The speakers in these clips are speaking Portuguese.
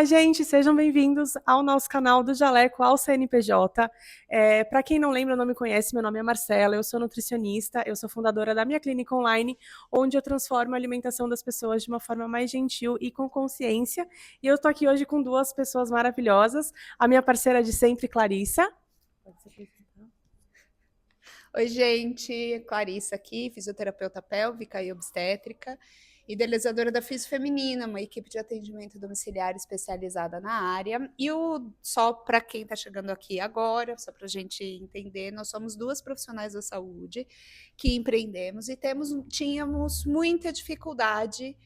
Olá, gente, sejam bem-vindos ao nosso canal do Jaleco ao CNPJ. Para quem não lembra, não me conhece, meu nome é Marcela, eu sou nutricionista, eu sou fundadora da minha clínica online, onde eu transformo a alimentação das pessoas de uma forma mais gentil e com consciência. E eu tô aqui hoje com duas pessoas maravilhosas, a minha parceira de sempre, Clarissa. Pode se apresentar. Oi, gente, Clarissa aqui, fisioterapeuta pélvica e obstétrica, idealizadora da Físio Feminina, uma equipe de atendimento domiciliar especializada na área. Só para quem está chegando aqui agora, só para a gente entender, nós somos duas profissionais da saúde que empreendemos e tínhamos muita dificuldade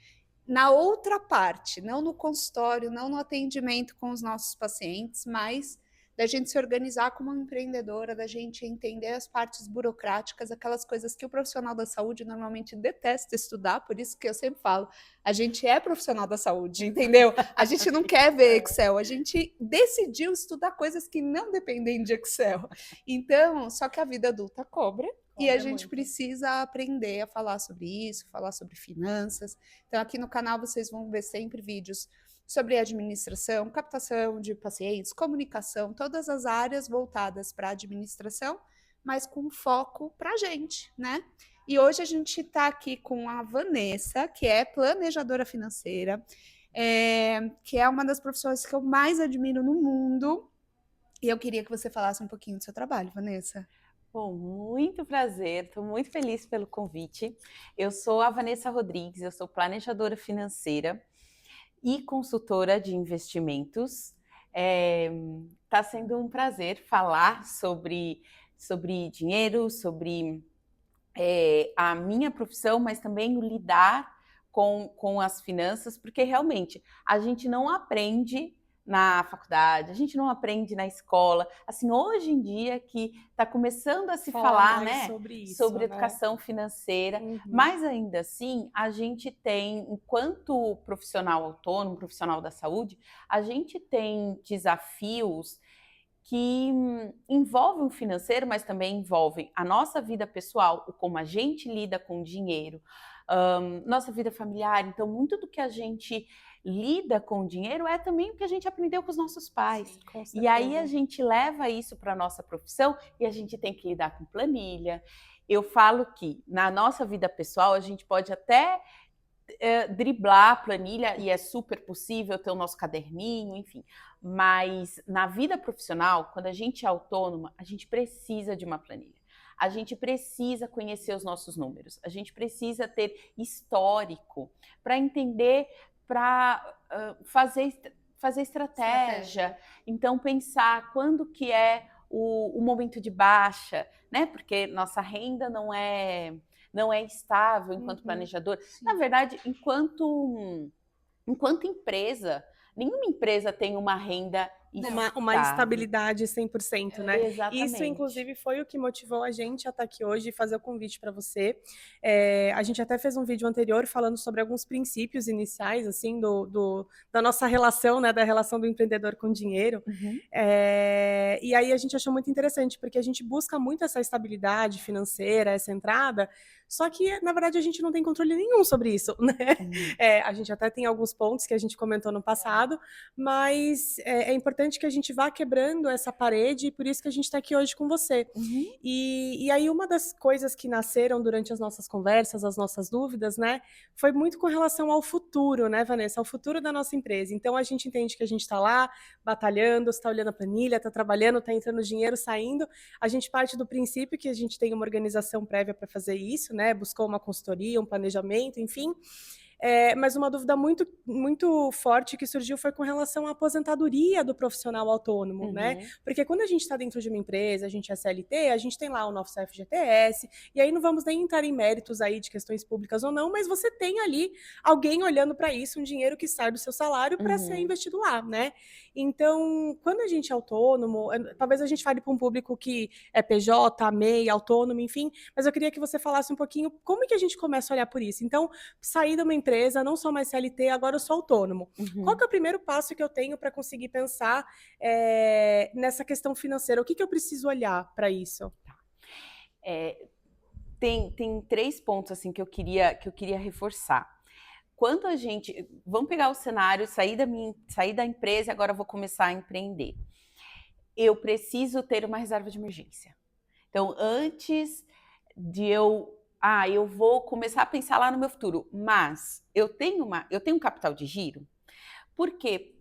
na outra parte, não no consultório, não no atendimento com os nossos pacientes, mas da gente se organizar como empreendedora, da gente entender as partes burocráticas, aquelas coisas que o profissional da saúde normalmente detesta estudar, por isso que eu sempre falo, a gente é profissional da saúde, entendeu? A gente não quer ver Excel, a gente decidiu estudar coisas que não dependem de Excel. Então, só que a vida adulta cobra, e a gente precisa aprender a falar sobre isso, falar sobre finanças. Então, aqui no canal vocês vão ver sempre vídeos sobre administração, captação de pacientes, comunicação, todas as áreas voltadas para a administração, mas com foco para a gente, né? E hoje a gente está aqui com a Vanessa, que é planejadora financeira, que é uma das profissões que eu mais admiro no mundo. E eu queria que você falasse um pouquinho do seu trabalho, Vanessa. Bom, muito prazer, estou muito feliz pelo convite. Eu sou a Vanessa Rodrigues, eu sou planejadora financeira e consultora de investimentos. Está sendo um prazer falar sobre dinheiro, sobre a minha profissão, mas também o lidar com as finanças, porque realmente a gente não aprende na faculdade, a gente não aprende na escola. Assim, hoje em dia que está começando a se falar, né, sobre educação financeira, mas ainda assim a gente tem, enquanto profissional autônomo, profissional da saúde, a gente tem desafios que envolvem o financeiro, mas também envolvem a nossa vida pessoal, o como a gente lida com o dinheiro, nossa vida familiar. Então, muito do que a gente lida com o dinheiro é também o que a gente aprendeu com os nossos pais. Sim, e aí a gente leva isso para a nossa profissão e a gente tem que lidar com planilha. Eu falo que na nossa vida pessoal a gente pode até driblar a planilha, e é super possível ter o nosso caderninho, enfim. Mas na vida profissional, quando a gente é autônoma, a gente precisa de uma planilha. A gente precisa conhecer os nossos números. A gente precisa ter histórico para entender, para fazer estratégia. Então, pensar quando que é o momento de baixa, né? Porque nossa renda não é estável enquanto planejador. Sim. Na verdade, enquanto empresa, nenhuma empresa tem uma renda uma estabilidade 100%, né? Exatamente. Isso, inclusive, foi o que motivou a gente a estar aqui hoje e fazer o convite para você. A gente até fez um vídeo anterior falando sobre alguns princípios iniciais, assim, da nossa relação, né? Da relação do empreendedor com o dinheiro. E aí a gente achou muito interessante, porque a gente busca muito essa estabilidade financeira, essa entrada, só que, na verdade, a gente não tem controle nenhum sobre isso, né? A gente até tem alguns pontos que a gente comentou no passado, mas é importante que a gente vá quebrando essa parede, e por isso que a gente está aqui hoje com você. E aí uma das coisas que nasceram durante as nossas conversas, as nossas dúvidas, né, foi muito com relação ao futuro, né, Vanessa? Ao futuro da nossa empresa. Então a gente entende que a gente está lá, batalhando, está olhando a planilha, está trabalhando, está entrando dinheiro, saindo. A gente parte do princípio que a gente tem uma organização prévia para fazer isso, né? Buscou uma consultoria, um planejamento, enfim. Mas uma dúvida muito, muito forte que surgiu foi com relação à aposentadoria do profissional autônomo, né? Porque quando a gente está dentro de uma empresa, a gente é CLT, a gente tem lá o nosso FGTS, e aí não vamos nem entrar em méritos aí de questões públicas ou não, mas você tem ali alguém olhando para isso, um dinheiro que sai do seu salário para ser investido lá, né? Então, quando a gente é autônomo, talvez a gente fale para um público que é PJ, MEI, autônomo, enfim, mas eu queria que você falasse um pouquinho como que a gente começa a olhar por isso. Então, sair de uma empresa, não sou mais CLT, agora eu sou autônomo. Qual que é o primeiro passo que eu tenho para conseguir pensar nessa questão financeira? O que eu preciso olhar para isso? Tem 3 pontos assim que eu queria reforçar. quando a gente... Vamos pegar o cenário, sair da empresa e agora eu vou começar a empreender. Eu preciso ter uma reserva de emergência. Então, antes de eu vou começar a pensar lá no meu futuro, mas eu tenho um capital de giro, porque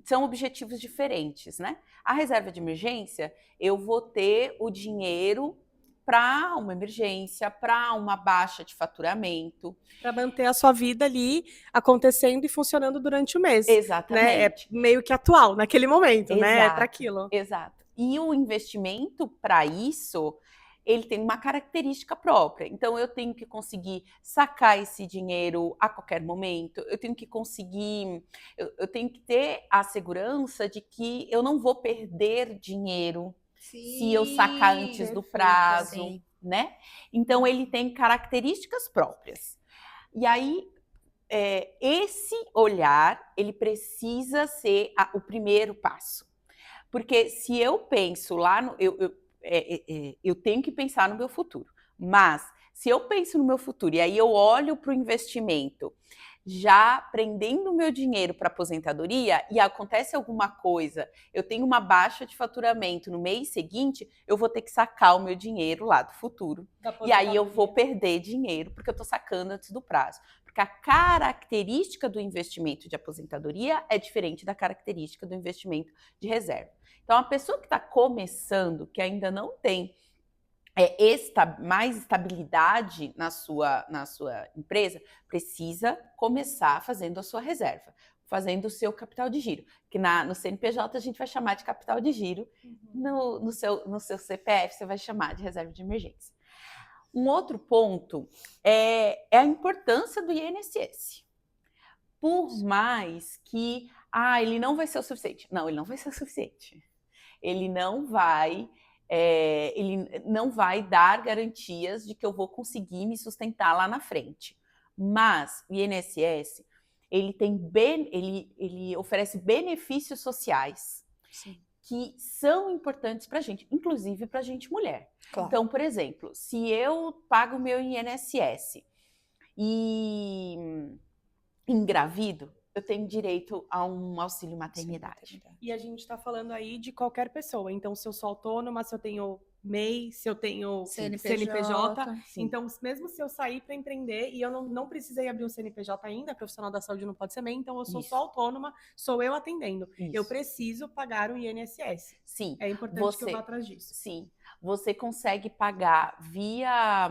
são objetivos diferentes, né? A reserva de emergência, eu vou ter o dinheiro para uma emergência, para uma baixa de faturamento. Para manter a sua vida ali acontecendo e funcionando durante o mês. Né? É Exatamente. meio que atual naquele momento, né? É para Exato, aquilo. exato. E o investimento para isso, ele tem uma característica própria. Então, eu tenho que conseguir sacar esse dinheiro a qualquer momento, eu tenho que conseguir, eu tenho que ter a segurança de que eu não vou perder dinheiro se eu sacar antes do perfeito, prazo, sim. né? Então, ele tem características próprias. E aí, esse olhar, ele precisa ser o primeiro passo. Porque se eu penso lá no... Eu tenho que pensar no meu futuro. Mas se eu penso no meu futuro e aí eu olho para o investimento já prendendo o meu dinheiro para aposentadoria e acontece alguma coisa, eu tenho uma baixa de faturamento no mês seguinte, eu vou ter que sacar o meu dinheiro lá do futuro. E aí eu vou perder dinheiro porque eu estou sacando antes do prazo. Porque a característica do investimento de aposentadoria é diferente da característica do investimento de reserva. Então, a pessoa que está começando, que ainda não tem mais estabilidade na sua empresa, precisa começar fazendo a sua reserva, fazendo o seu capital de giro, que no CNPJ a gente vai chamar de capital de giro, no seu CPF você vai chamar de reserva de emergência. Um outro ponto é a importância do INSS. Por mais que ele não vai ser o suficiente. Não, ele não vai ser o suficiente. Ele não vai dar garantias de que eu vou conseguir me sustentar lá na frente. Mas o INSS, ele oferece benefícios sociais. Sim. Que são importantes para a gente, inclusive para a gente mulher. Claro. Então, por exemplo, se eu pago o meu INSS e engravido, eu tenho direito a um auxílio maternidade. E a gente está falando aí de qualquer pessoa. Então, se eu sou autônoma, se eu tenho MEI, se eu tenho CNPJ. Então, mesmo se eu sair para empreender e eu não precisei abrir um CNPJ ainda, profissional da saúde não pode ser MEI, então eu sou só autônoma, sou eu atendendo. Isso. Eu preciso pagar o INSS. Sim. É importante que eu vá atrás disso. Sim. Você consegue pagar via...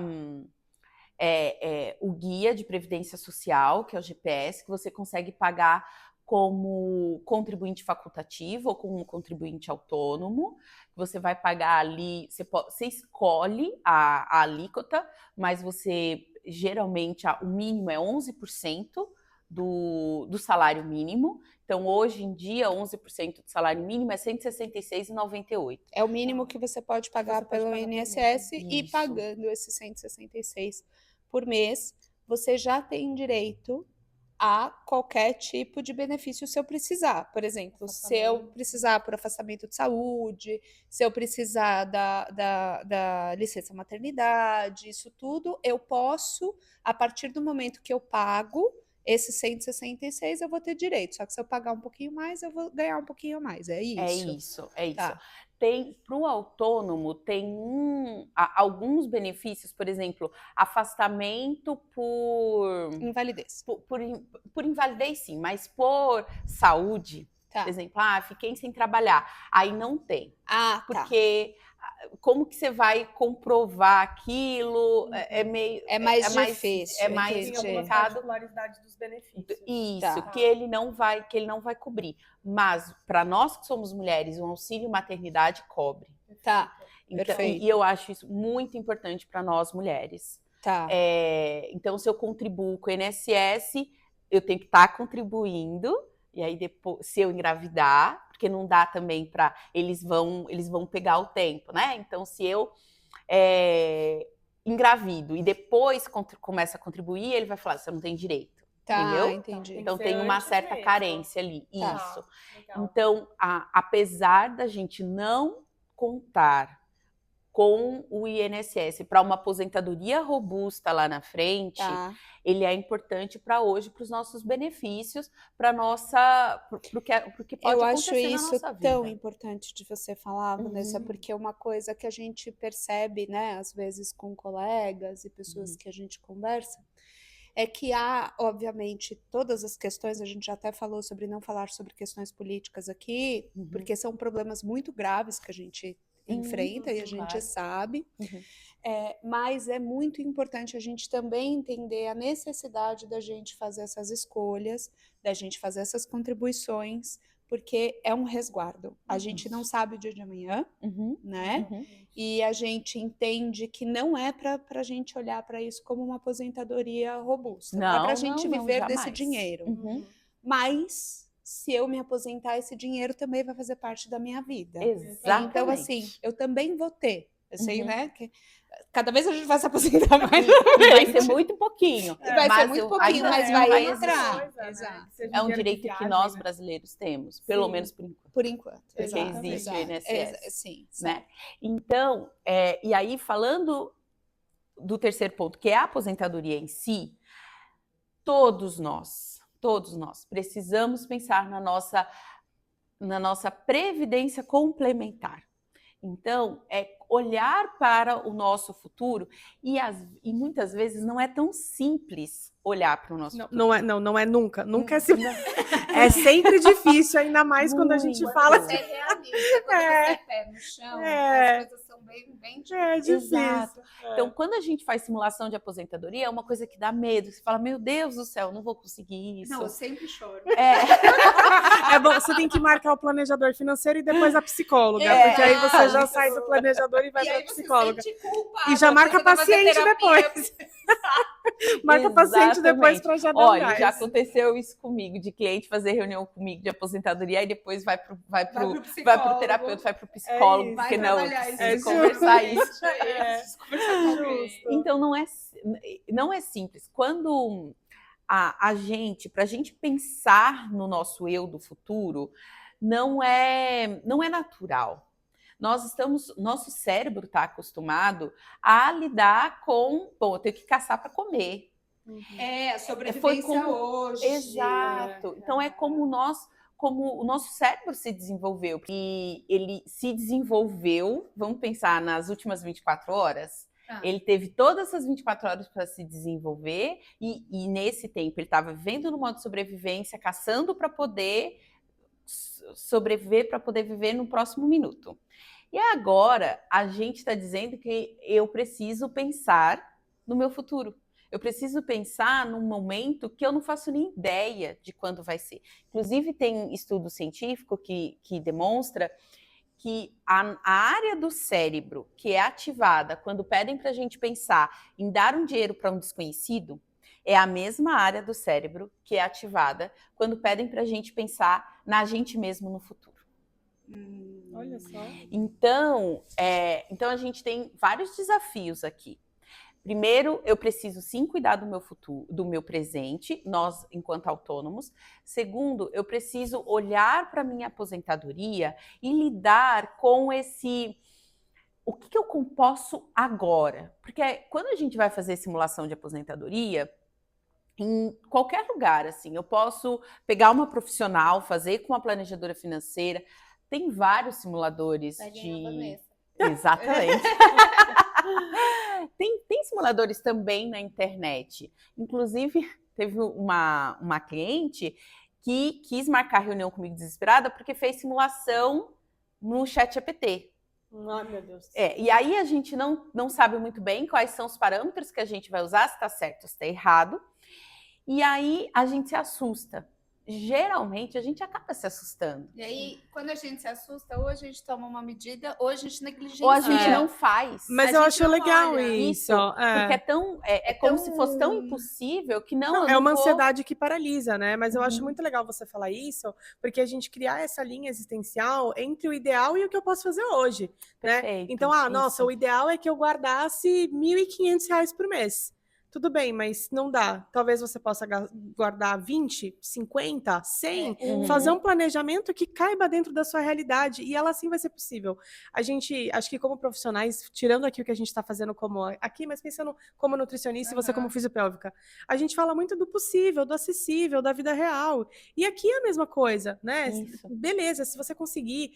o guia de previdência social, que é o GPS, que você consegue pagar como contribuinte facultativo ou como contribuinte autônomo. Você vai pagar ali, você escolhe a alíquota, mas você geralmente o mínimo é 11% do salário mínimo. Então, hoje em dia, 11% do salário mínimo é R$ 166,98. É o mínimo que você pode pagar pelo INSS e pagando esses 166 por mês, você já tem direito a qualquer tipo de benefício se eu precisar. Por exemplo, se eu precisar por afastamento de saúde, se eu precisar da licença maternidade, isso tudo, eu posso, a partir do momento que eu pago esses 166, eu vou ter direito. Só que se eu pagar um pouquinho mais, eu vou ganhar um pouquinho mais. É isso? É isso. Tá. Para o autônomo, tem alguns benefícios, por exemplo, afastamento por... Invalidez. Por invalidez, sim, mas por saúde, por exemplo, fiquei sem trabalhar. Aí não tem. Porque... Como que você vai comprovar aquilo? É mais difícil. É mais complicado. Particularidade dos benefícios. Isso, que ele não vai cobrir. Mas para nós que somos mulheres, o auxílio maternidade cobre. Então, Perfeito. E eu acho isso muito importante para nós mulheres. Então, se eu contribuo com o INSS, eu tenho que estar contribuindo. E aí depois, se eu engravidar, porque não dá também para... Eles vão pegar o tempo, né? Então, se eu engravido e depois começa a contribuir, ele vai falar, você não tem direito. Entendeu? Entendi. Então, tem uma certa carência ali. Isso. Então, apesar da gente não contar com o INSS para uma aposentadoria robusta lá na frente, Tá. ele é importante para hoje, para os nossos benefícios, para nossa, pro que pode Eu acontecer acho na isso nossa tão vida. importante de você falar, Vanessa, porque é uma coisa que a gente percebe, né, às vezes com colegas e pessoas que a gente conversa, é que há, obviamente, todas as questões, a gente já até falou sobre não falar sobre questões políticas aqui, porque são problemas muito graves que a gente enfrenta e a gente claro. sabe, mas é muito importante a gente também entender a necessidade da gente fazer essas escolhas, da gente fazer essas contribuições, porque é um resguardo. A gente não sabe o dia de amanhã, né? E a gente entende que não é para a gente olhar para isso como uma aposentadoria robusta, não é para a gente viver desse jamais. dinheiro. Mas se eu me aposentar, esse dinheiro também vai fazer parte da minha vida. Exatamente. Então, assim, eu também vou ter. Eu sei, né? Que cada vez a gente vai se aposentar mais. E vai ser muito pouquinho. Vai ser muito pouquinho, ainda mas assim vai existir. entrar. Né? Exato. Seja É um dinheiro de direito que viagem, nós né? brasileiros temos, pelo Sim. menos por enquanto. Por enquanto. Porque Exato, existe o exato. INSS. Sim. Né? Então, e aí falando do terceiro ponto, que é a aposentadoria em si, todos nós precisamos pensar na nossa previdência complementar. Então, é olhar para o nosso futuro e muitas vezes não é tão simples olhar para o nosso futuro. Não é nunca. Nunca é simples. É sempre difícil, ainda mais quando a gente fala. Quando você é realista, quando você é pé no chão, as coisas são bem difíceis. É difícil. Exato. Então, quando a gente faz simulação de aposentadoria, é uma coisa que dá medo. Você fala, meu Deus do céu, não vou conseguir isso. Não, eu sempre choro. É bom, você tem que marcar o planejador financeiro e depois a psicóloga, porque aí você já sai do planejador e vai para a psicóloga. Culpada, E já marca paciente depois. Marca paciente depois para já dar Olha, gás. já aconteceu isso comigo, de cliente fazer reunião comigo de aposentadoria e depois vai pro terapeuta, vai pro psicólogo, porque não, eu preciso conversar isso. Então não é simples. Quando a gente, pra gente pensar no nosso eu do futuro, não é natural. Nosso cérebro está acostumado a lidar com, eu tenho que caçar para comer. A sobrevivência hoje. Exato. Então é como o nosso cérebro se desenvolveu. E ele se desenvolveu, vamos pensar nas últimas 24 horas. Ele teve todas essas 24 horas para se desenvolver e nesse tempo ele estava vivendo no modo de sobrevivência, caçando para poder sobreviver, para poder viver no próximo minuto. E agora a gente está dizendo que eu preciso pensar no meu futuro. Eu preciso pensar num momento que eu não faço nem ideia de quando vai ser. Inclusive tem estudo científico que demonstra que a área do cérebro que é ativada quando pedem para a gente pensar em dar um dinheiro para um desconhecido é a mesma área do cérebro que é ativada quando pedem para a gente pensar na gente mesmo no futuro. Olha só. Então a gente tem vários desafios aqui. Primeiro, eu preciso sim cuidar do meu futuro, do meu presente, nós enquanto autônomos. Segundo, eu preciso olhar para a minha aposentadoria e lidar com o que eu posso agora. Porque quando a gente vai fazer simulação de aposentadoria, em qualquer lugar, assim, eu posso pegar uma profissional, fazer com uma planejadora financeira. Tem vários simuladores Exatamente. Tem simuladores também na internet. Inclusive, teve uma cliente que quis marcar reunião comigo desesperada porque fez simulação no ChatGPT. Ai, meu Deus. E aí a gente não sabe muito bem quais são os parâmetros que a gente vai usar, se está certo ou se está errado. E aí a gente se assusta. Geralmente a gente acaba se assustando. E aí, quando a gente se assusta, ou a gente toma uma medida, ou a gente negligencia. Ou a gente não faz. Mas eu acho legal isso. Porque é como se fosse tão impossível que não é uma ansiedade que paralisa, né? Mas eu acho muito legal você falar isso, porque a gente criar essa linha existencial entre o ideal e o que eu posso fazer hoje, né? Perfeito, então, nossa, o ideal é que eu guardasse R$ 1.500 por mês. Tudo bem, mas não dá. Talvez você possa guardar 20, 50, 100, fazer um planejamento que caiba dentro da sua realidade e ela sim vai ser possível. A gente, acho que como profissionais, tirando aqui o que a gente está fazendo como aqui, mas pensando como nutricionista e você como fisiopélvica, a gente fala muito do possível, do acessível, da vida real. E aqui é a mesma coisa, né? Isso. Beleza, se você conseguir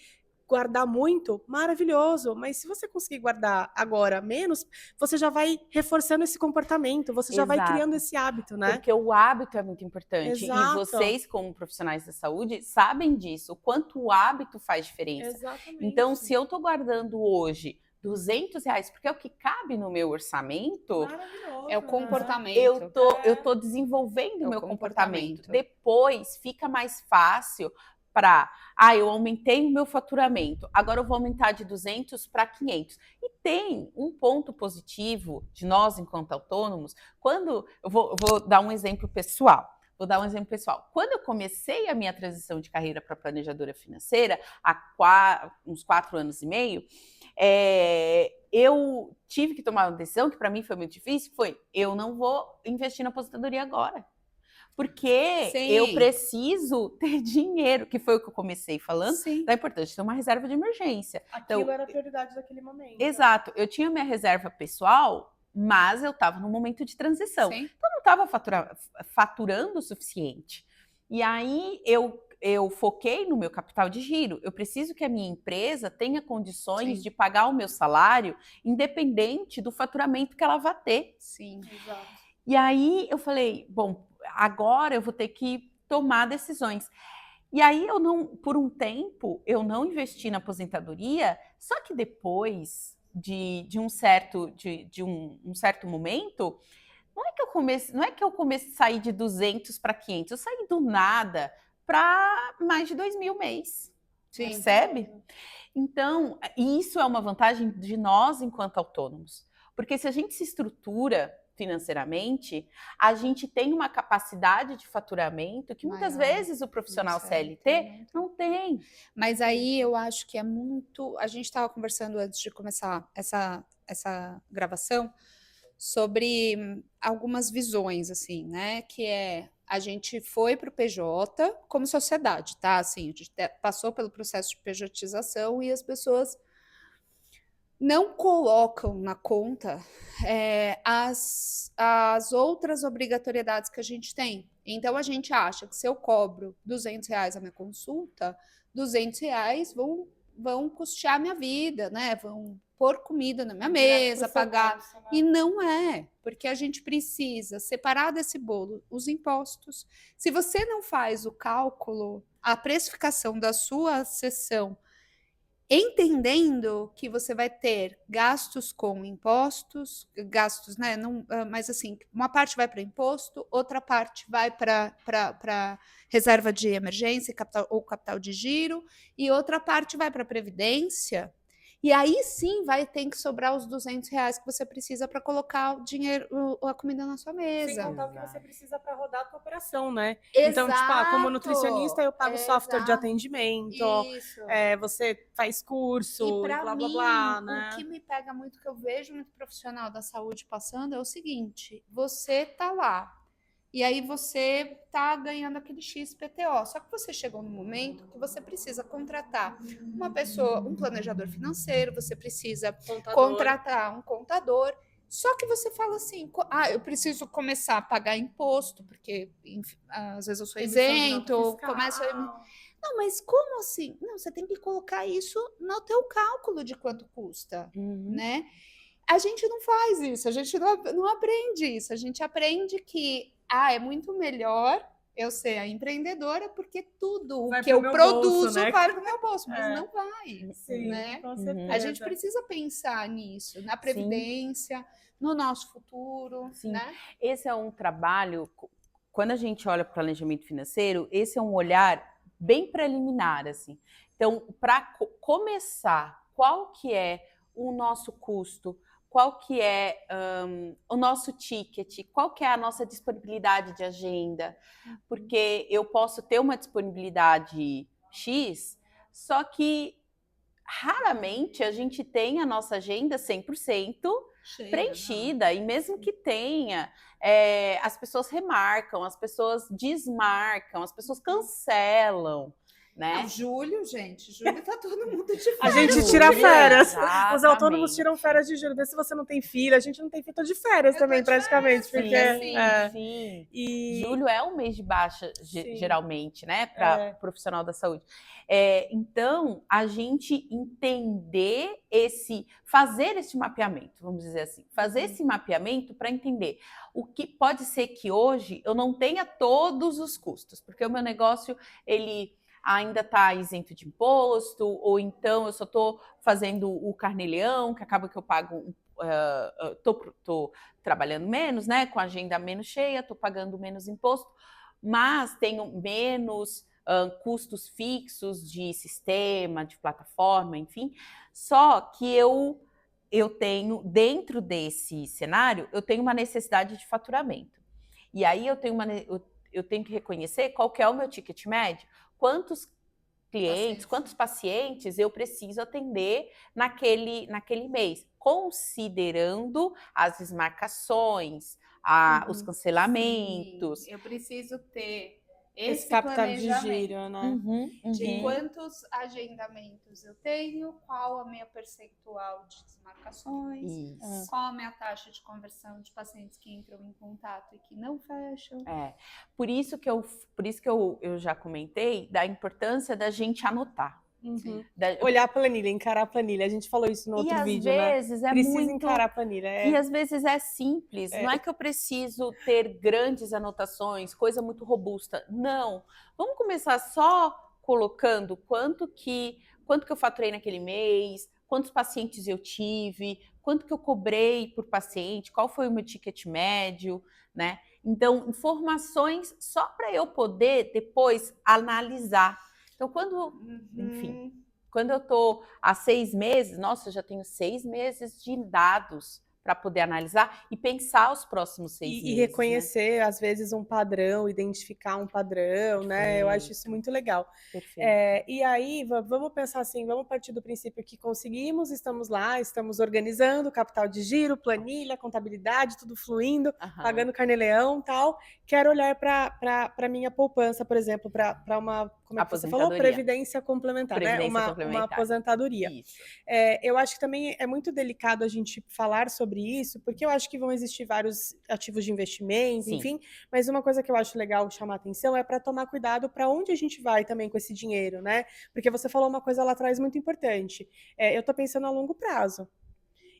guardar muito, maravilhoso, mas se você conseguir guardar agora menos, você já vai reforçando esse comportamento, você já vai criando esse hábito, né? Porque o hábito é muito importante. Exato. E vocês, como profissionais da saúde, sabem disso, o quanto o hábito faz diferença. Exatamente. Então, se eu tô guardando hoje R$200, porque é o que cabe no meu orçamento, maravilhoso, É o né? comportamento. eu tô desenvolvendo o É o meu comportamento. comportamento. Depois fica mais fácil para, eu aumentei o meu faturamento, agora eu vou aumentar de 200 para 500. E tem um ponto positivo de nós, enquanto autônomos, quando eu vou dar um exemplo pessoal. Quando eu comecei a minha transição de carreira para planejadora financeira, há uns 4 anos e meio, eu tive que tomar uma decisão que para mim foi muito difícil, eu não vou investir na aposentadoria agora. Porque eu preciso ter dinheiro, que foi o que eu comecei falando, da importância de ter uma reserva de emergência. Aquilo era a prioridade daquele momento. Exato. Eu tinha minha reserva pessoal, mas eu estava num momento de transição. Sim. Então, eu não estava faturando o suficiente. E aí, eu foquei no meu capital de giro. Eu preciso que a minha empresa tenha condições de pagar o meu salário, independente do faturamento que ela vai ter. Sim. Exato. E aí, eu falei, bom, agora eu vou ter que tomar decisões. E aí, por um tempo, eu não investi na aposentadoria, só que depois de um certo momento, não é que eu comecei a sair de 200 para 500, eu saí do nada para mais de 2.000 mês. Sim. Percebe? Então, isso é uma vantagem de nós enquanto autônomos. Porque se a gente se estrutura financeiramente, a gente tem uma capacidade de faturamento que muitas vezes o profissional CLT não tem. Mas aí eu acho que é muito... A gente estava conversando antes de começar essa gravação sobre algumas visões, assim, né? Que a gente foi para o PJ como sociedade, tá? Assim, a gente passou pelo processo de pejotização e as pessoas não colocam na conta as outras obrigatoriedades que a gente tem. Então, a gente acha que se eu cobro R$200 a minha consulta, R$200 vão custear a minha vida, né? Vão pôr comida na minha mesa, pagar. E não é, porque a gente precisa separar desse bolo os impostos. Se você não faz o cálculo, a precificação da sua sessão, entendendo que você vai ter gastos com impostos, gastos, né? Não, mas assim, uma parte vai para imposto, outra parte vai para reserva de emergência ou capital de giro, e outra parte vai para a previdência. E aí sim vai ter que sobrar os R$200 que você precisa para colocar o dinheiro, a comida na sua mesa. Sem contar o que você precisa para rodar a tua operação, né? Exato. Então, tipo, como nutricionista, eu pago software de atendimento, Isso. você faz curso, e blá, mim, blá, blá, né? O que me pega muito, que eu vejo muito profissional da saúde passando, é o seguinte: você tá lá, e aí você tá ganhando aquele XPTO, só que você chegou no momento que você precisa contratar uma pessoa, um planejador financeiro, você precisa contratar um contador, só que você fala assim, eu preciso começar a pagar imposto, porque enfim, às vezes eu sou isento, começo a... Não, mas como assim? Não, você tem que colocar isso no teu cálculo de quanto custa, né? A gente não faz isso, a gente não aprende isso, a gente aprende que é muito melhor eu ser a empreendedora, porque tudo o que eu produzo bolso, né? Vai para o meu bolso, mas não vai. Sim, né? Com certeza. A gente precisa pensar nisso, na previdência, no nosso futuro. Sim. Né? Esse é um trabalho, quando a gente olha para o planejamento financeiro, esse é um olhar bem preliminar, assim. Então, para começar, qual que é o nosso custo, qual que é o nosso ticket, qual que é a nossa disponibilidade de agenda, porque eu posso ter uma disponibilidade X, só que raramente a gente tem a nossa agenda 100% preenchida, e mesmo que tenha, as pessoas remarcam, as pessoas desmarcam, as pessoas cancelam, né? Não, julho, gente, julho tá todo mundo de A férias. gente tira férias. Exatamente. Os autônomos tiram férias de julho. Vê se você não tem filho. A gente não tem filho, tô de férias Eu tô também, de praticamente. férias, Porque, sim. Sim. E... Julho é um mês de baixa, Sim. geralmente, né, para o profissional da saúde. Então, a gente entender fazer esse mapeamento, vamos dizer assim, fazer esse mapeamento para entender o que pode ser que hoje eu não tenha todos os custos, porque o meu negócio, ele ainda está isento de imposto, ou então eu só estou fazendo o carnê-leão, que acaba que eu pago, tô trabalhando menos, né, com a agenda menos cheia, estou pagando menos imposto, mas tenho menos custos fixos de sistema, de plataforma, enfim. Só que eu tenho, dentro desse cenário, eu tenho uma necessidade de faturamento. E aí eu tenho que reconhecer qual que é o meu ticket médio, quantos clientes, quantos pacientes eu preciso atender naquele mês, considerando as desmarcações, os cancelamentos. Sim, eu preciso ter esse esse capital de planejamento giro, né? de quantos agendamentos eu tenho, qual a minha percentual de desmarcações, Isso. qual a minha taxa de conversão de pacientes que entram em contato e que não fecham. Por isso que eu já comentei da importância da gente anotar. Olhar a planilha, encarar a planilha. A gente falou isso no outro vídeo, né? E às vezes Precisa encarar a planilha. E às vezes é simples. Não é que eu preciso ter grandes anotações, coisa muito robusta. Não. Vamos começar só colocando quanto que eu faturei naquele mês, quantos pacientes eu tive, quanto que eu cobrei por paciente, qual foi o meu ticket médio, né? Então, informações só para eu poder depois analisar. Então, enfim, quando eu estou há 6 meses, nossa, eu já tenho 6 meses de dados para poder analisar e pensar os próximos 6 meses. E reconhecer, né? Às vezes, um padrão, identificar um padrão, né? Eu acho isso muito legal. Perfeito. E aí, vamos pensar assim, vamos partir do princípio que conseguimos, estamos lá, estamos organizando capital de giro, planilha, contabilidade, tudo fluindo, pagando carnê-leão e tal. Quero olhar para a minha poupança, por exemplo, para uma, como é que você falou? Previdência complementar, né? Uma aposentadoria. Isso. Eu acho que também é muito delicado a gente falar sobre isso, porque eu acho que vão existir vários ativos de investimento, enfim, mas uma coisa que eu acho legal chamar atenção é para tomar cuidado para onde a gente vai também com esse dinheiro, né? Porque você falou uma coisa lá atrás muito importante. Eu estou pensando a longo prazo.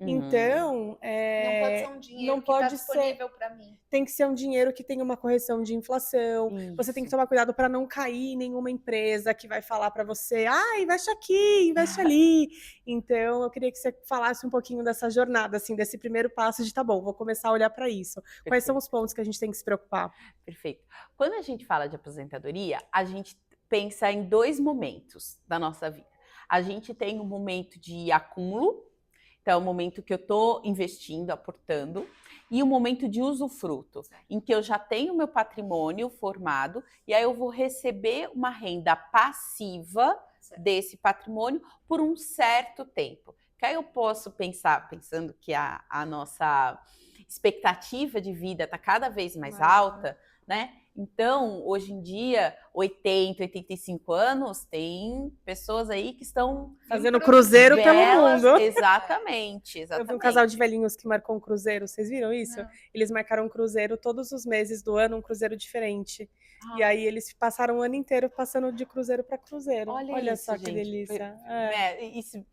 Então, não pode ser um dinheiro que está disponível para mim. Tem que ser um dinheiro que tenha uma correção de inflação. Isso. Você tem que tomar cuidado para não cair em nenhuma empresa que vai falar para você, investe aqui, investe ali. Então, eu queria que você falasse um pouquinho dessa jornada, assim, desse primeiro passo de, tá bom, vou começar a olhar para isso. Perfeito. Quais são os pontos que a gente tem que se preocupar? Perfeito. Quando a gente fala de aposentadoria, a gente pensa em 2 momentos da nossa vida. A gente tem um momento de acúmulo, então, é o momento que eu estou investindo, aportando, e o momento de usufruto, em que eu já tenho meu patrimônio formado, e aí eu vou receber uma renda passiva desse patrimônio por um certo tempo. Que aí eu posso pensando que a nossa expectativa de vida está cada vez mais alta, né? Então, hoje em dia, 80, 85 anos, tem pessoas aí que estão fazendo cruzeiro pelo mundo. Exatamente. Eu vi um casal de velhinhos que marcou um cruzeiro, vocês viram isso? Não. Eles marcaram um cruzeiro todos os meses do ano, um cruzeiro diferente. E aí eles passaram o ano inteiro passando de cruzeiro para cruzeiro. Olha isso, só que gente. Delícia.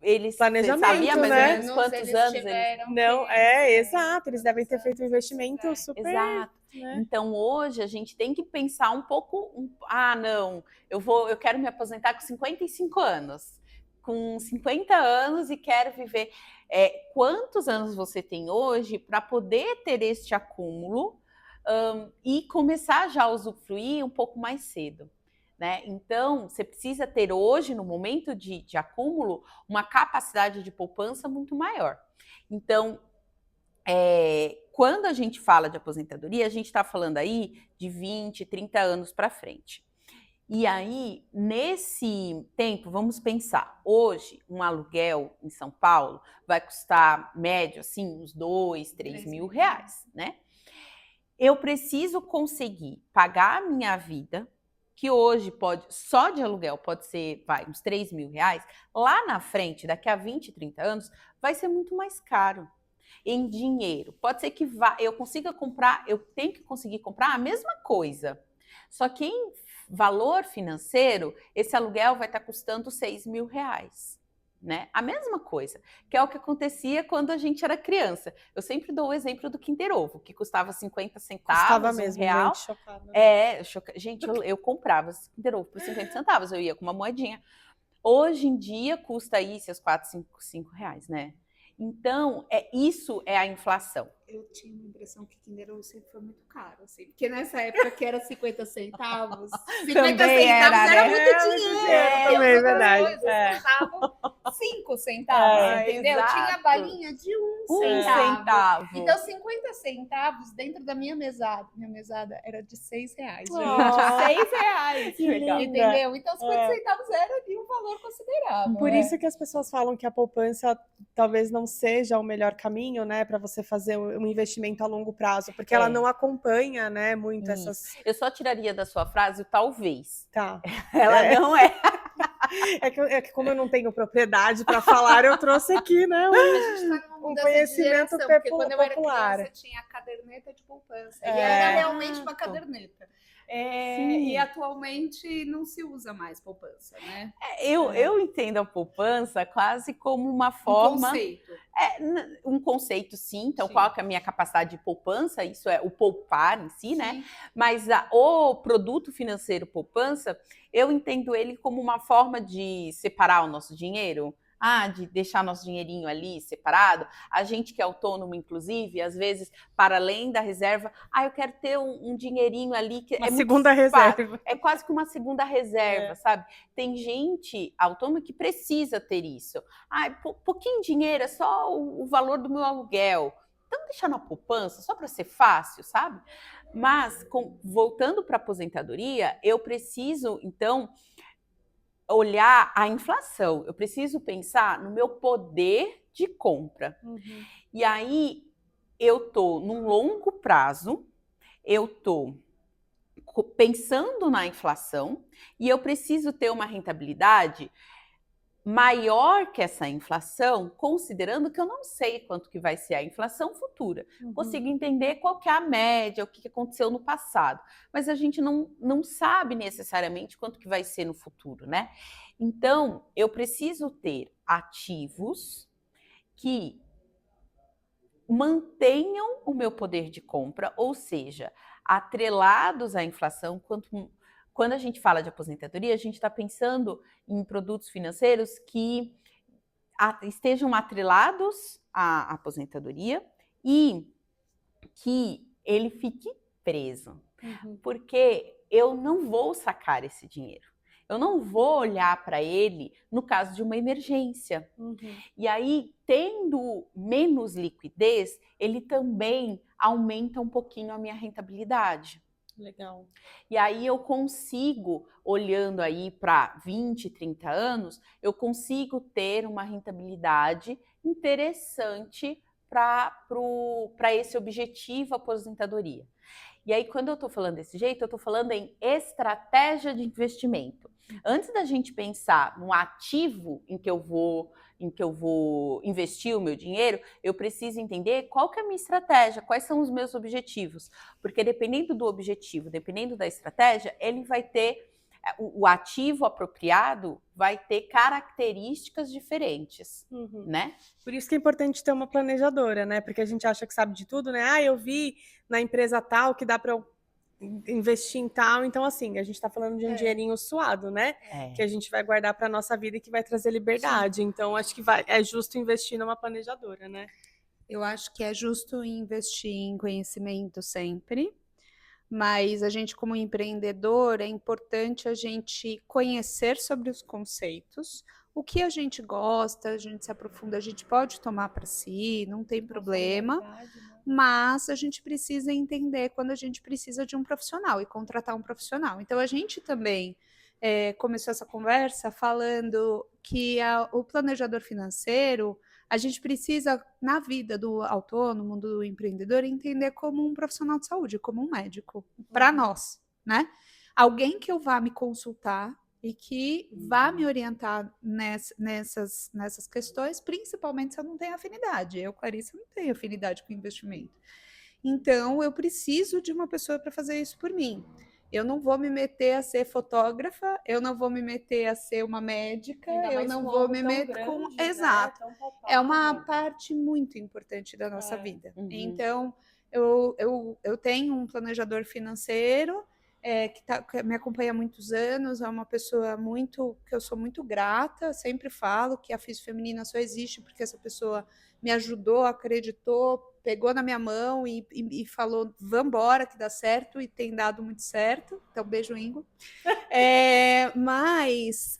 Eles planejamento, sabiam mais né? ou menos quantos anos eles... Não, exato. Eles devem ter feito um investimento super... Exato. Né? Então, hoje, a gente tem que pensar um pouco... não, eu quero me aposentar com 55 anos. Com 50 anos e quero viver... quantos anos você tem hoje para poder ter este acúmulo e começar já a usufruir um pouco mais cedo? Né? Então, você precisa ter hoje, no momento de acúmulo, uma capacidade de poupança muito maior. Então, quando a gente fala de aposentadoria, a gente está falando aí de 20, 30 anos para frente. E aí, nesse tempo, vamos pensar, hoje, um aluguel em São Paulo vai custar, médio, assim, uns 2, 3 mil reais, né? Eu preciso conseguir pagar a minha vida, que hoje pode, só de aluguel pode ser, vai, uns 3 mil reais, lá na frente, daqui a 20, 30 anos, vai ser muito mais caro em dinheiro. Pode ser que eu consiga comprar, eu tenho que conseguir comprar a mesma coisa. Só que em valor financeiro, esse aluguel vai estar custando 6 mil reais. Né? A mesma coisa, que é o que acontecia quando a gente era criança. Eu sempre dou o exemplo do Kinder Ovo, que custava 50 centavos, Custava mesmo, R$1. gente, chocada. Gente, eu comprava esse Kinder Ovo por 50 centavos, eu ia com uma moedinha. Hoje em dia custa aí seus 4, 5 reais, né? Então, isso é a inflação. Eu tinha uma impressão que Kinder Ovo sempre foi muito caro, assim. Porque nessa época que era 50 centavos, 50 Também centavos era né? muito dinheiro. Também, As verdade. coisas custavam 5 centavos, entendeu? Exato. Tinha balinha de 1 Um centavo. centavo. Então, 50 centavos dentro da minha mesada era de 6 reais, gente. Oh, 6 reais. que linda. Entendeu? Então, 50 centavos era ali um valor considerável. Por isso que as pessoas falam que a poupança talvez não seja o melhor caminho, né, para você fazer um investimento a longo prazo, porque ela não acompanha, né, muito essas... Eu só tiraria da sua frase o talvez. Tá. Ela não é. É que como eu não tenho propriedade para falar, eu trouxe aqui, né, A gente tá numa um mudança de conhecimento geração, porque quando eu era popular. criança tinha a caderneta de poupança. E era realmente uma caderneta. E atualmente não se usa mais poupança, né? Eu entendo a poupança quase como uma forma... conceito. Um conceito, sim. Então, Sim. qual que é a minha capacidade de poupança? Isso é o poupar em si, né? Sim. Mas o produto financeiro poupança, eu entendo ele como uma forma de separar o nosso dinheiro. De deixar nosso dinheirinho ali separado. A gente que é autônomo, inclusive, às vezes, para além da reserva, eu quero ter um dinheirinho ali que Uma segunda reserva. É quase que uma segunda reserva, sabe? Tem gente autônoma que precisa ter isso. Pouquinho dinheiro, é só o valor do meu aluguel. Então, deixar na poupança, só para ser fácil, sabe? Mas, voltando para a aposentadoria, eu preciso, então, olhar a inflação. Eu preciso pensar no meu poder de compra. Uhum. E aí, eu tô num longo prazo, eu tô pensando na inflação e eu preciso ter uma rentabilidade maior que essa inflação, considerando que eu não sei quanto que vai ser a inflação futura. Consigo entender qual que é a média, o que aconteceu no passado, mas a gente não sabe necessariamente quanto que vai ser no futuro, né? Então, eu preciso ter ativos que mantenham o meu poder de compra, ou seja, atrelados à inflação. Quando a gente fala de aposentadoria, a gente está pensando em produtos financeiros que estejam atrelados à aposentadoria e que ele fique preso. Porque eu não vou sacar esse dinheiro. Eu não vou olhar para ele no caso de uma emergência. E aí, tendo menos liquidez, ele também aumenta um pouquinho a minha rentabilidade. Legal. E aí eu consigo, olhando aí para 20, 30 anos, eu consigo ter uma rentabilidade interessante para esse objetivo aposentadoria. E aí, quando eu estou falando desse jeito, eu estou falando em estratégia de investimento. Antes da gente pensar no ativo em que eu vou investir o meu dinheiro, eu preciso entender qual que é a minha estratégia, quais são os meus objetivos. Porque dependendo do objetivo, dependendo da estratégia, ele vai ter, o ativo apropriado vai ter características diferentes, né? Por isso que é importante ter uma planejadora, né? Porque a gente acha que sabe de tudo, né? Eu vi na empresa tal que dá para eu investir em tal. Então, assim, a gente está falando de um dinheirinho suado, né? Que a gente vai guardar para nossa vida e que vai trazer liberdade. Sim. Então, acho que é justo investir numa planejadora, né? Eu acho que é justo investir em conhecimento sempre. Mas a gente, como empreendedor, é importante a gente conhecer sobre os conceitos, o que a gente gosta, a gente se aprofunda, a gente pode tomar para si, não tem problema, mas a gente precisa entender quando a gente precisa de um profissional e contratar um profissional. Então, a gente também começou essa conversa falando que o planejador financeiro, a gente precisa, na vida do autônomo, do empreendedor, entender como um profissional de saúde, como um médico, para nós, né? Alguém que eu vá me consultar e que vá me orientar nessas questões, principalmente se eu não tenho afinidade. Eu, Clarissa, não tenho afinidade com investimento. Então, eu preciso de uma pessoa para fazer isso por mim. Eu não vou me meter a ser fotógrafa, eu não vou me meter a ser uma médica, eu não vou me meter com... Exato. É uma parte muito importante da nossa vida. Então, eu tenho um planejador financeiro que me acompanha há muitos anos, é uma pessoa que eu sou muito grata, sempre falo que a Fiso Feminina só existe porque essa pessoa me ajudou, acreditou, pegou na minha mão e falou, vambora que dá certo, e tem dado muito certo. Então, beijo, Ingo. Mas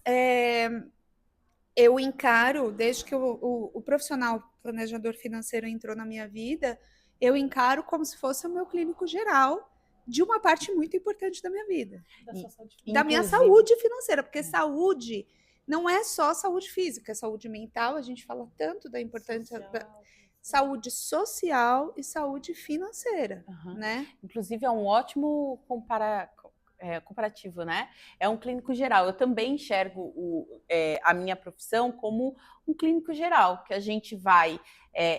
eu encaro, desde que o profissional planejador financeiro entrou na minha vida, eu encaro como se fosse o meu clínico geral de uma parte muito importante da minha vida. Da minha saúde financeira, porque saúde não é só saúde física, saúde mental, a gente fala tanto da importância da saúde social e saúde financeira, né? Inclusive, é um ótimo comparativo, né? É um clínico geral. Eu também enxergo a minha profissão como um clínico geral, que a gente vai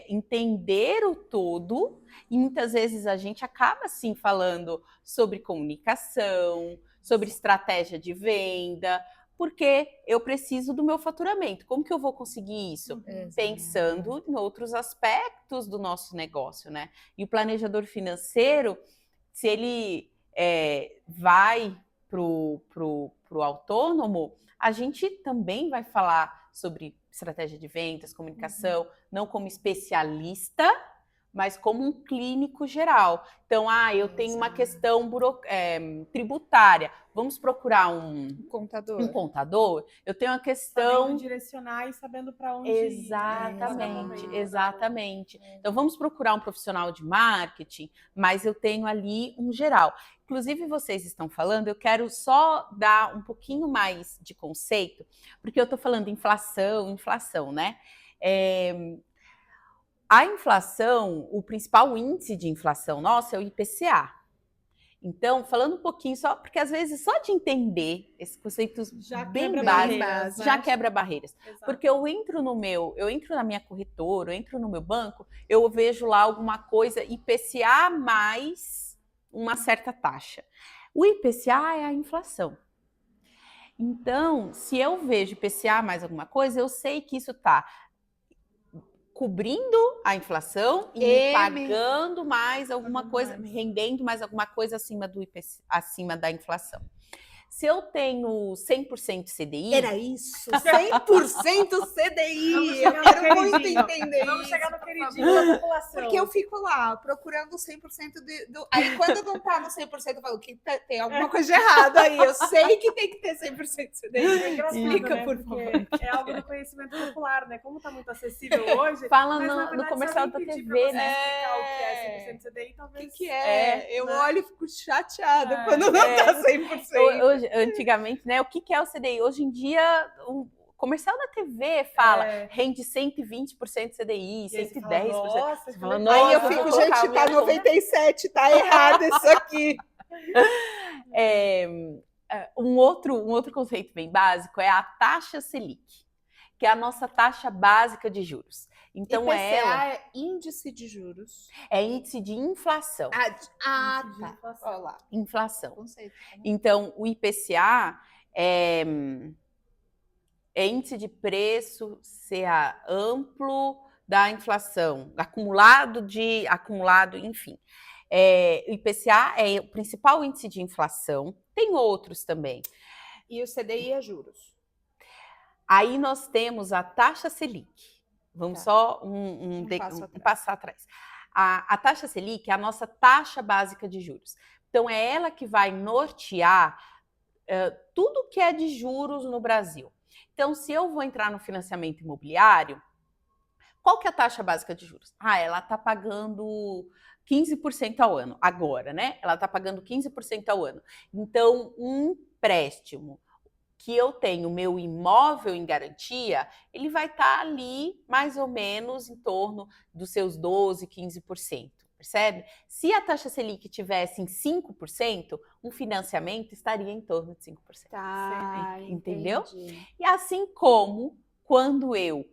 entender o todo, e muitas vezes a gente acaba, assim, falando sobre comunicação, sobre estratégia de venda, porque eu preciso do meu faturamento. Como que eu vou conseguir isso? Pensando em outros aspectos do nosso negócio, né? E o planejador financeiro, se ele vai pro autônomo, a gente também vai falar sobre estratégia de vendas, comunicação, não como especialista, mas como um clínico geral. Então, eu tenho uma questão tributária. Vamos procurar um contador. Eu tenho uma questão... Sabendo direcionar e sabendo para onde Exatamente, ir. exatamente. Então, vamos procurar um profissional de marketing, mas eu tenho ali um geral. Inclusive, vocês estão falando, eu quero só dar um pouquinho mais de conceito, porque eu estou falando inflação, né? A inflação, o principal índice de inflação nosso é o IPCA. Então, falando um pouquinho só, porque às vezes só de entender esses conceitos bem básicos já quebra barreiras. Exato. Porque eu entro na minha corretora, eu entro no meu banco, eu vejo lá alguma coisa IPCA mais uma certa taxa. O IPCA é a inflação. Então, se eu vejo IPCA mais alguma coisa, eu sei que isso está cobrindo a inflação e me pagando mais alguma coisa, rendendo mais alguma coisa acima do IPC, acima da inflação. Se eu tenho 100% CDI... Era isso, 100% CDI! Eu quero muito entender Vamos chegar no queridinho da população. Porque eu fico lá, procurando 100% do... Aí, quando não tá no 100%, eu falo que tem alguma coisa de errado aí. Eu sei que tem que ter 100% CDI. Explica, né? Por favor. É algo do conhecimento popular, né? Como tá muito acessível hoje... Fala no comercial da TV, né? Explicar o que é 100% CDI, talvez... O que é? Eu olho e fico chateada quando não tá 100%. Antigamente, né? O que é o CDI? Hoje em dia, o comercial da TV fala rende 120% CDI, 110%. Nossa, aí eu fico, gente, tá 97, tá errado isso aqui. Um outro conceito bem básico é a taxa Selic, que é a nossa taxa básica de juros. Então, IPCA é índice de juros. É índice de inflação. Tá. Olha lá. Inflação. Conceito, né? Então, o IPCA é índice de preço CA amplo da inflação, acumulado, enfim. O IPCA é o principal índice de inflação. Tem outros também. E o CDI é juros. Aí nós temos a taxa Selic. Vamos só um passo atrás. A taxa Selic é a nossa taxa básica de juros. Então, é ela que vai nortear tudo que é de juros no Brasil. Então, se eu vou entrar no financiamento imobiliário, qual que é a taxa básica de juros? Ela está pagando 15% ao ano, agora, né? Ela está pagando 15% ao ano. Então, um empréstimo que eu tenho meu imóvel em garantia, ele vai estar ali mais ou menos em torno dos seus 12%, 15%. Percebe? Se a taxa Selic tivesse em 5%, um financiamento estaria em torno de 5%. Tá, Entendeu? entendi. E assim como quando eu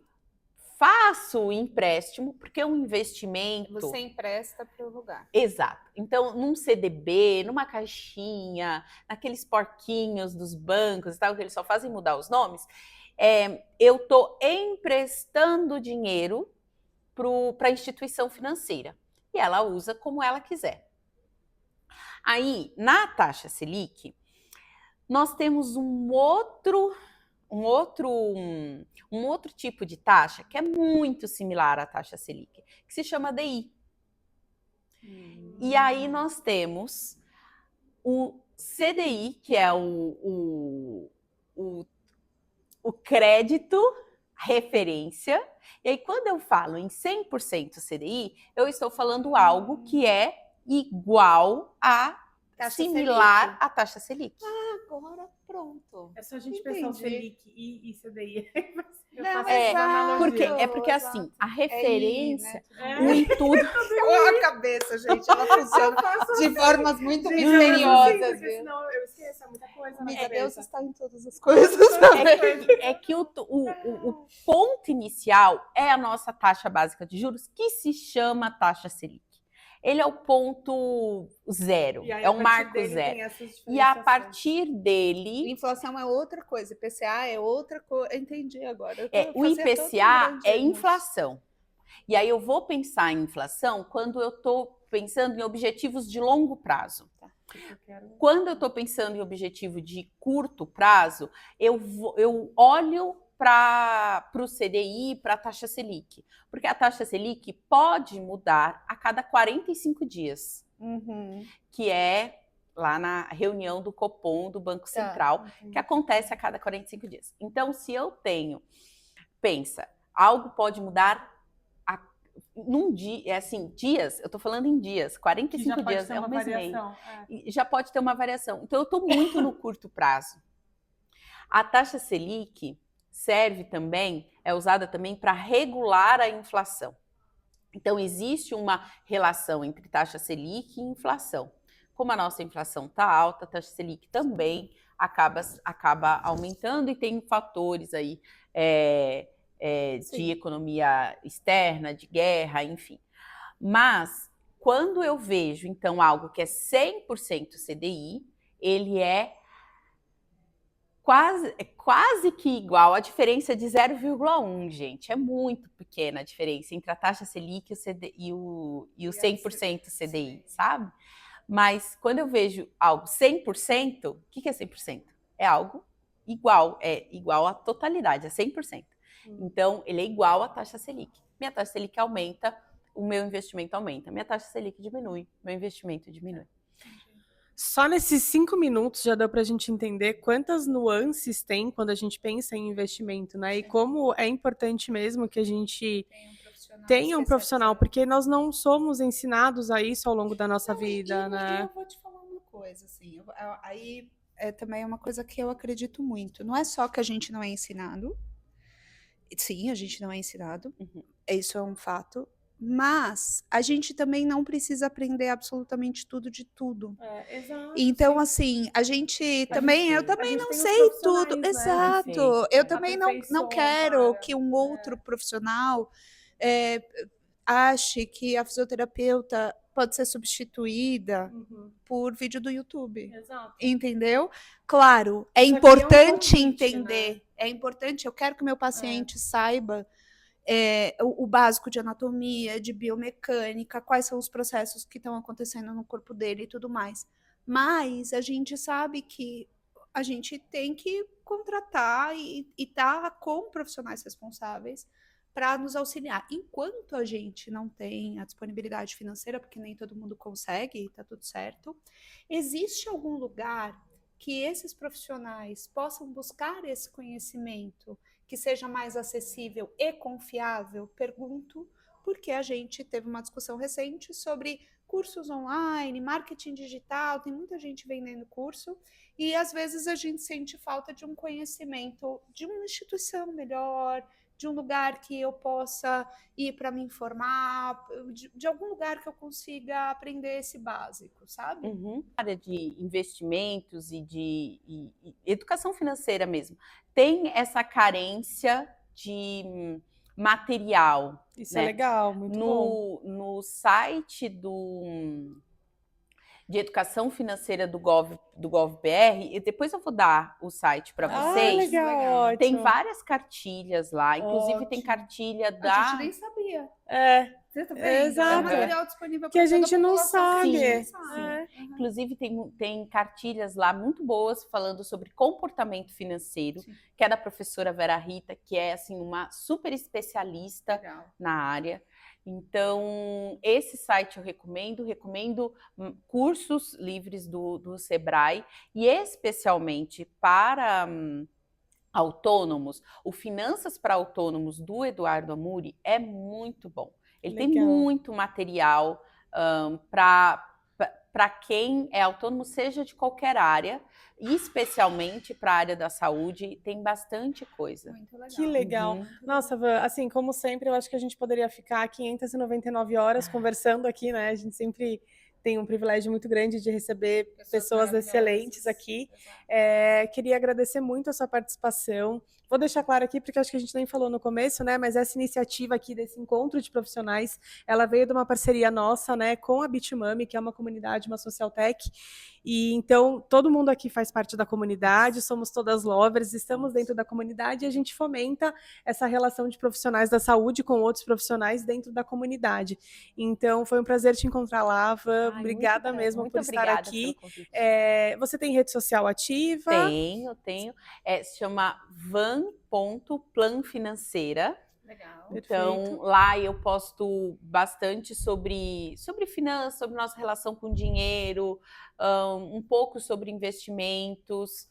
faço o empréstimo, porque um investimento... Você empresta para o lugar. Exato. Então, num CDB, numa caixinha, naqueles porquinhos dos bancos e tal, que eles só fazem mudar os nomes, eu estou emprestando dinheiro para a instituição financeira. E ela usa como ela quiser. Aí, na taxa Selic, nós temos um outro tipo de taxa que é muito similar à taxa Selic, que se chama DI. E aí nós temos o CDI, que é o crédito referência. E aí, quando eu falo em 100% CDI, eu estou falando algo que é igual a Taxa similar Selic. à taxa Selic. Agora pronto. É só a gente pensar o Entendi. Selic e CDI. Eu Não, faço essas analogias. Porque assim, a referência, né? o intuito... Olha a cabeça, gente, ela funciona de formas muito Gente, misteriosas, porque viu? senão eu esqueço, é muita coisa na Amiga, cabeça. Deus está em todas as coisas. É que o ponto inicial é a nossa taxa básica de juros, que se chama taxa Selic. Ele é o ponto zero, E aí, é a o partir marco dele zero. tem essas E a diferenciações. partir dele, Inflação é outra coisa, IPCA é outra coisa. Entendi agora. o IPCA é inflação. E aí eu vou pensar em inflação quando eu estou pensando em objetivos de longo prazo. Quando eu estou pensando em objetivo de curto prazo, eu olho para o CDI, para a taxa Selic. Porque a taxa Selic pode mudar a cada 45 dias, que é lá na reunião do Copom, do Banco Central, que acontece a cada 45 dias. Então, se eu tenho, pensa, algo pode mudar num dia, dias, eu tô falando em dias, 45 dias é um mês e meio. E já pode ter uma variação. Então, eu tô muito no curto prazo. A taxa Selic serve também, é usada também para regular a inflação. Então, existe uma relação entre taxa Selic e inflação. Como a nossa inflação está alta, a taxa Selic também acaba aumentando e tem fatores aí de economia externa, de guerra, enfim. Mas, quando eu vejo, então, algo que é 100% CDI, ele é quase que igual, a diferença de 0,1, gente. É muito pequena a diferença entre a taxa Selic e o 100% CDI, sabe? Mas quando eu vejo algo 100%, o que é 100%? É algo igual, é igual à totalidade, é 100%. Então, ele é igual à taxa Selic. Minha taxa Selic aumenta, o meu investimento aumenta. Minha taxa Selic diminui, meu investimento diminui. Só nesses 5 minutos já deu para a gente entender quantas nuances tem quando a gente pensa em investimento, né? E como é importante mesmo que a gente tenha um profissional, porque nós não somos ensinados a isso ao longo da nossa vida, né? Eu vou te falar uma coisa, assim, aí também é uma coisa que eu acredito muito. Não é só que a gente não é ensinado, sim, a gente não é ensinado, isso é um fato, mas a gente também não precisa aprender absolutamente tudo de tudo. Exato. Então, assim, eu também não sei tudo. Né? Exato. Eu também não quero que um outro profissional ache que a fisioterapeuta pode ser substituída por vídeo do YouTube. Exato. Entendeu? Claro, é importante entender. Né? É importante, eu quero que meu paciente saiba o básico de anatomia, de biomecânica, quais são os processos que estão acontecendo no corpo dele e tudo mais. Mas a gente sabe que a gente tem que contratar e estar com profissionais responsáveis para nos auxiliar. Enquanto a gente não tem a disponibilidade financeira, porque nem todo mundo consegue, está tudo certo, existe algum lugar que esses profissionais possam buscar esse conhecimento que seja mais acessível e confiável? Pergunto, porque a gente teve uma discussão recente sobre cursos online, marketing digital, tem muita gente vendendo curso e às vezes a gente sente falta de um conhecimento de uma instituição melhor, de um lugar que eu possa ir para me informar, de algum lugar que eu consiga aprender esse básico, sabe? A área de investimentos e de educação financeira mesmo tem essa carência de material. Isso né? é legal, muito bom. No site de educação financeira do GovBR, e depois eu vou dar o site para vocês. Legal, Tem ótimo. várias cartilhas lá, inclusive tem cartilha A da... gente nem sabia. É, Você tá vendo? exato. É um material disponível Que para a gente não população, que a gente sabe. não sabe. É. Inclusive tem cartilhas lá muito boas falando sobre comportamento financeiro, Sim. que é da professora Vera Rita, que é assim uma super especialista Legal. na área. Então, esse site eu recomendo cursos livres do Sebrae, e especialmente para autônomos, o Finanças para Autônomos do Eduardo Amuri é muito bom. Ele tem Legal. muito material para quem é autônomo, seja de qualquer área, e especialmente para a área da saúde, tem bastante coisa. Muito legal. Que legal. Uhum. Nossa, Van, assim, como sempre, eu acho que a gente poderia ficar 599 horas conversando aqui, né? A gente sempre tem um privilégio muito grande de receber pessoas excelentes aqui. Queria agradecer muito a sua participação. Vou deixar claro aqui, porque acho que a gente nem falou no começo, né? Mas essa iniciativa aqui desse encontro de profissionais, ela veio de uma parceria nossa, né, com a Bitmami, que é uma comunidade, uma social tech. E então todo mundo aqui faz parte da comunidade, somos todas lovers, estamos dentro da comunidade e a gente fomenta essa relação de profissionais da saúde com outros profissionais dentro da comunidade. Então foi um prazer te encontrar lá, Van. Obrigada mesmo por estar aqui. Você tem rede social ativa? Tenho. Se chama van.planfinanceira. Legal. Então, Perfeito. lá eu posto bastante sobre finanças, sobre nossa relação com dinheiro, um pouco sobre investimentos.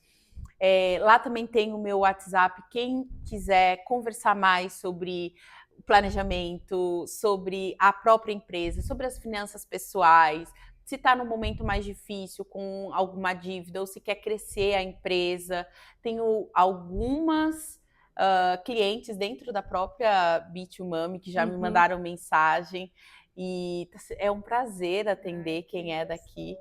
Lá também tem o meu WhatsApp. Quem quiser conversar mais sobre planejamento, sobre a própria empresa, sobre as finanças pessoais, se está num momento mais difícil com alguma dívida ou se quer crescer a empresa. Tenho algumas clientes dentro da própria Bitmami que já me mandaram mensagem, e é um prazer atender quem é daqui.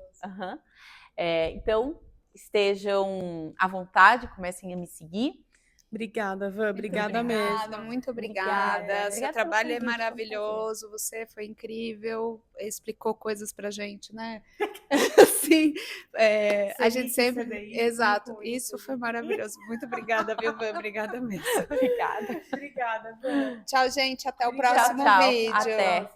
Então, estejam à vontade, comecem a me seguir. Obrigada, Van. Obrigada mesmo. Muito obrigada. Seu trabalho é pelo convite, maravilhoso, você foi incrível, explicou coisas pra gente, né? Assim, a gente sempre... Exato, isso foi maravilhoso. Muito obrigada, viu, Van? Obrigada mesmo. Obrigada. Obrigada, Van. Tchau, gente. Até o Obrigada. próximo Tchau. vídeo. Até.